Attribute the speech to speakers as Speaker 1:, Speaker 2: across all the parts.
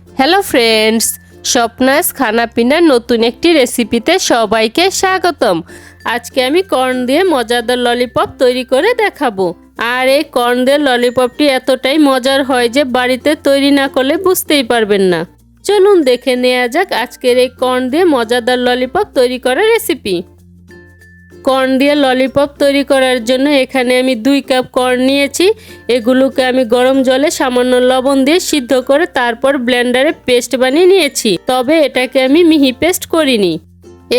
Speaker 1: Hello friends, স্বপ্নাস খানাপিনার নতুন একটি রেসিপিতে সবাইকে স্বাগতম। আজকে আমি কর্ন দিয়ে মজাদার ললিপপ তৈরি করে দেখাবো। আর এই কর্ন দিয়ে ললিপপটি এতটাই মজার হয় যে বাড়িতে তৈরি না করলে বুঝতেই পারবেন না। চলুন দেখে নেওয়া যাক আজকের এই কর্ন দিয়ে মজাদার ললিপপ তৈরি করার রেসিপি। কর্ন দিয়ে ললিপপ তৈরি করার জন্য এখানে আমি 2 কাপ কর্ন নিয়েছি। এগুলোকে আমি গরম জলে সামান্য লবণ দিয়ে সিদ্ধ করে তারপর ব্লেন্ডারে পেস্ট বানিয়ে নিয়েছি, তবে এটাকে আমি মিহি পেস্ট করিনি।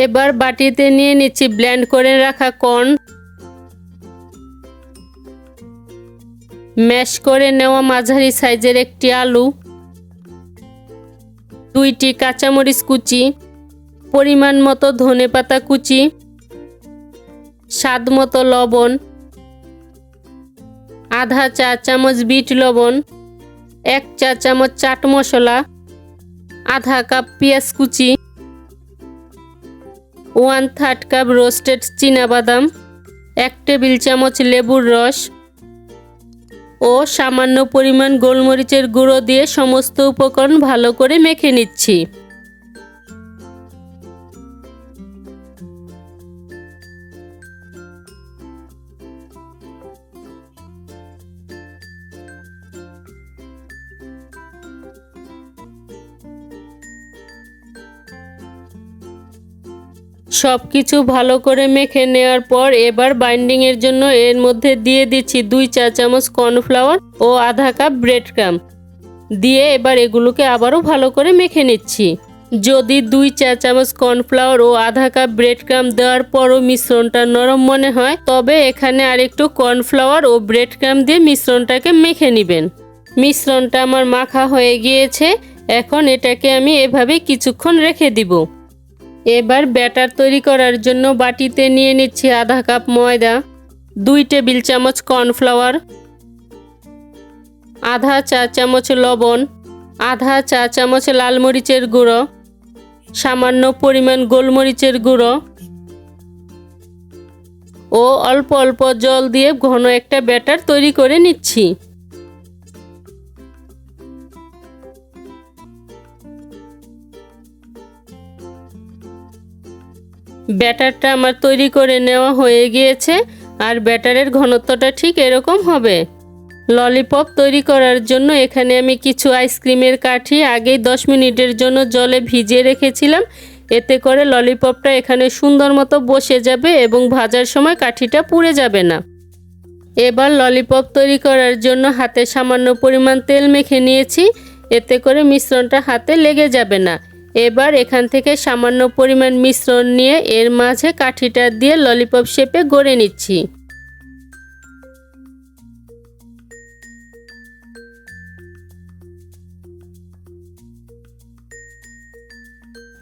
Speaker 1: এবার বাটিতে নিয়ে নিচ্ছি ব্লেন্ড করে রাখা কর্ন, ম্যাশ করে নেওয়া মাঝারি সাইজের একটি আলু, 2টি কাঁচামরিচ কুচি, পরিমাণ মতো ধনেপাতা কুচি, স্বাদ মতো লবণ, আধা চা চামচ বিট লবণ, 1 চা চামচ চাট মশলা, আধা কাপ পেঁয়াজ কুচি, 1/3 কাপ রোস্টেড চীনাবাদাম, 1 টেবিল চামচ লেবুর রস ও সামান্য পরিমাণ গোলমরিচের গুঁড়ো দিয়ে সমস্ত উপকরণ ভালো করে মেখে নিচ্ছি। সব কিছু ভালো করে মেখে নেওয়ার পর এবার বাইন্ডিংয়ের জন্য এর মধ্যে দিয়ে দিচ্ছি 2 চা চামচ কর্নফ্লাওয়ার ও আধা কাপ ব্রেড ক্রাম্ব দিয়ে এবার এগুলোকে আবারও ভালো করে মেখে নিচ্ছি। যদি 2 চা চামচ কর্নফ্লাওয়ার ও আধা কাপ ব্রেড ক্রাম্ব দেওয়ার পরও মিশ্রণটা নরম মনে হয়, তবে এখানে আরেকটু কর্নফ্লাওয়ার ও ব্রেড ক্রাম্ব দিয়ে মিশ্রণটাকে মেখে নেবেন। মিশ্রণটা আমার মাখা হয়ে গিয়েছে, এখন এটাকে আমি এভাবে কিছুক্ষণ রেখে দিব। এবার ব্যাটার তৈরি করার জন্য বাটিতে নিয়ে নিচ্ছি আধা কাপ ময়দা, 2 টেবিল চামচ কর্নফ্লাওয়ার, আধা চা চামচ লবণ, আধা চা চামচ লাল মরিচের গুঁড়ো, সামান্য পরিমাণ গোলমরিচের গুঁড়ো ও অল্প অল্প জল দিয়ে ঘন একটা ব্যাটার তৈরি করে নিচ্ছি। ব্যাটারটা আমার তৈরি করে নেওয়া হয়ে গিয়েছে, আর ব্যাটারের ঘনত্বটা ঠিক এরকম হবে। ললিপপ তৈরি করার জন্য এখানে আমি কিছু আইসক্রিমের কাঠি আগেই 10 মিনিটের জন্য জলে ভিজিয়ে রেখেছিলাম। এতে করে ললিপপটা এখানে সুন্দর মতো বসে যাবে এবং ভাজার সময় কাঠিটা পুড়ে যাবে না। এবার ললিপপ তৈরি করার জন্য হাতে সামান্য পরিমাণ তেল মেখে নিয়েছি, এতে করে মিশ্রণটা হাতে লেগে যাবে না। এবার এখান থেকে সামান্য পরিমাণ মিশ্রণ নিয়ে এর মাঝে কাঠিটা দিয়ে ললিপপ শেপে গড়ে নিচ্ছি।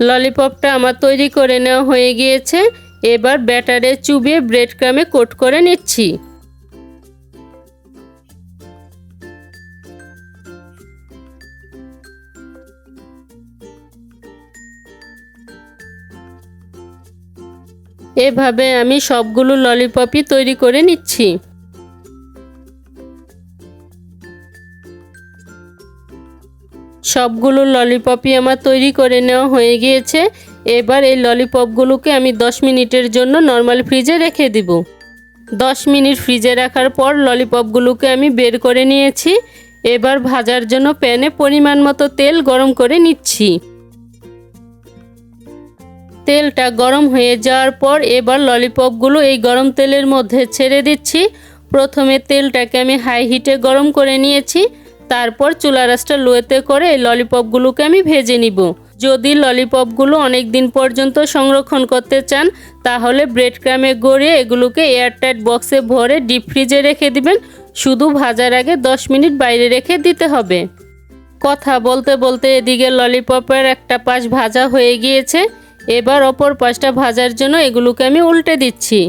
Speaker 1: ললিপপটা আমার তৈরি করে নেওয়া হয়ে গিয়েছে। এবার ব্যাটারে চুবিয়ে ব্রেড ক্রামে কোট করে নিচ্ছি। এভাবে আমি সবগুলো ললিপপই তৈরি করে নিচ্ছি। সবগুলো ললিপপই আমার তৈরি করে নেওয়া হয়ে গিয়েছে। এবার এই ললিপপগুলোকে আমি 10 মিনিটের জন্য নর্মাল ফ্রিজে রেখে দিব। 10 মিনিট ফ্রিজে রাখার পর ললিপপগুলোকে আমি বের করে নিয়েছি। এবার ভাজার জন্য প্যানে পরিমাণ মতো তেল গরম করে নিচ্ছি। তেলটা গরম হয়ে যাওয়ার পর এবার ললিপপগুলো এই গরম তেলের মধ্যে ছেড়ে দিচ্ছি। প্রথমে তেলটাকে আমি হাই হিটে গরম করে নিয়েছি, তারপর চুলা রাসটা লোতে করে এই ললিপপগুলোকে আমি ভেজে নিব। যদি ললিপপগুলো অনেক দিন পর্যন্ত সংরক্ষণ করতে চান, তাহলে ব্রেড ক্রামে গড়িয়ে এগুলোকে এয়ারটাইট বক্সে ভরে ডিপ ফ্রিজে রেখে দিবেন। শুধু ভাজার আগে 10 মিনিট বাইরে রেখে দিতে হবে। কথা বলতে বলতে এদিকে ললিপপের একটা পাশ ভাজা হয়ে গিয়েছে। এবার অপর পাশটা ভাজার জন্য এগুলোকে আমি উল্টে দিচ্ছি।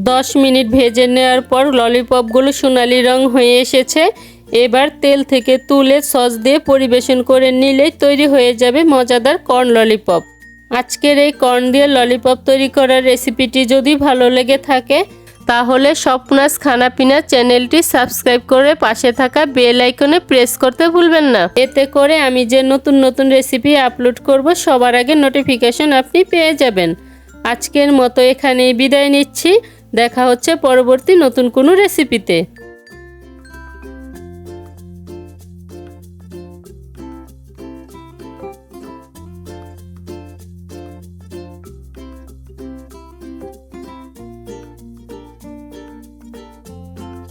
Speaker 1: দশ মিনিট ভেজে নেওয়ার পর ললিপপগুলো সোনালি রং হয়ে এসেছে। এবার তেল থেকে তুলে সস দিয়ে পরিবেশন করে নিলেই তৈরি হয়ে যাবে মজাদার কর্ন ললিপপ। আজকের এই কর্ন দিয়ে ললিপপ তৈরি করার রেসিপিটি যদি ভালো লেগে থাকে তাহলে স্বপ্নাস খানাপিনা চ্যানেলটি সাবস্ক্রাইব করে পাশে থাকা বেল আইকনে প্রেস করতে ভুলবেন না। এতে করে আমি যে নতুন নতুন রেসিপি আপলোড করব সবার আগে নোটিফিকেশন আপনি পেয়ে যাবেন। আজকের মতো এখানেই বিদায় নিচ্ছি। দেখা হচ্ছে পরবর্তী নতুন কোনো রেসিপিতে।